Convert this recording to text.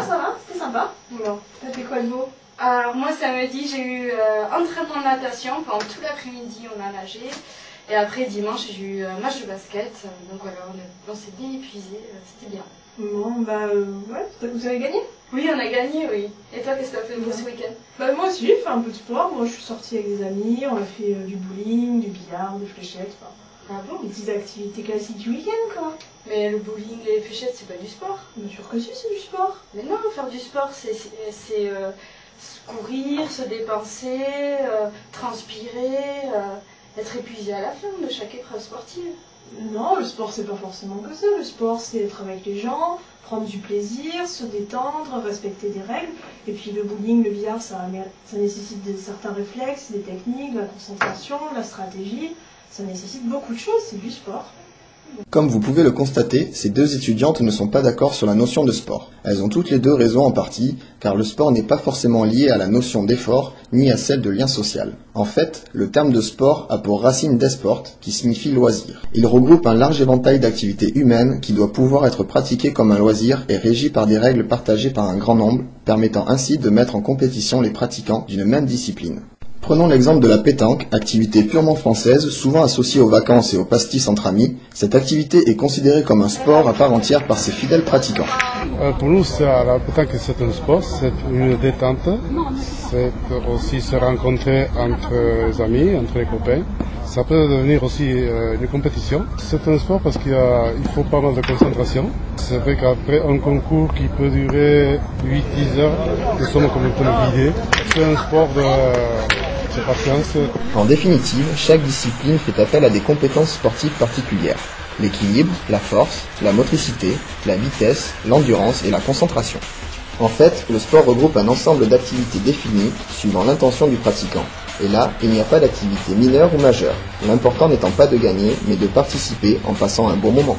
ça va, c'était sympa. Non. T'as fait quoi de beau? Alors moi samedi j'ai eu entraînement de natation, pendant tout l'après-midi on a nagé. Et après dimanche j'ai eu match de basket, donc voilà, on s'est bien épuisé, c'était bien. Bon ouais, vous avez gagné? Oui, on a gagné, oui. Et toi, qu'est-ce que tu as fait de beau ce week-end? Bah moi aussi j'ai fait un peu de sport, moi je suis sortie avec des amis, on a fait du bowling, du billard, des fléchettes, enfin... Ah bon? Des petites activités classiques du week-end quoi. Mais le bowling, les fléchettes, c'est pas du sport? Bien sûr que si, c'est du sport. Mais non, faire du sport, c'est courir, se dépenser, transpirer, être épuisé à la fin de chaque épreuve sportive. Non, le sport c'est pas forcément que ça. Le sport c'est être avec les gens, prendre du plaisir, se détendre, respecter des règles. Et puis le bowling, le billard, ça nécessite certains réflexes, des techniques, de la concentration, de la stratégie. Ça nécessite beaucoup de choses, c'est du sport. Comme vous pouvez le constater, ces deux étudiantes ne sont pas d'accord sur la notion de sport. Elles ont toutes les deux raison en partie, car le sport n'est pas forcément lié à la notion d'effort, ni à celle de lien social. En fait, le terme de sport a pour racine desport, qui signifie loisir. Il regroupe un large éventail d'activités humaines qui doit pouvoir être pratiquées comme un loisir et régi par des règles partagées par un grand nombre, permettant ainsi de mettre en compétition les pratiquants d'une même discipline. Prenons l'exemple de la pétanque, activité purement française, souvent associée aux vacances et aux pastis entre amis. Cette activité est considérée comme un sport à part entière par ses fidèles pratiquants. Pour nous, la pétanque c'est un sport, c'est une détente, c'est aussi se rencontrer entre les amis, entre les copains. Ça peut devenir aussi une compétition. C'est un sport parce qu'il faut pas mal de concentration. C'est vrai qu'après un concours qui peut durer 8-10 heures, nous sommes complètement vidés. C'est un sport de... En définitive, chaque discipline fait appel à des compétences sportives particulières. L'équilibre, la force, la motricité, la vitesse, l'endurance et la concentration. En fait, le sport regroupe un ensemble d'activités définies suivant l'intention du pratiquant. Et là, il n'y a pas d'activité mineure ou majeure. L'important n'étant pas de gagner, mais de participer en passant un bon moment.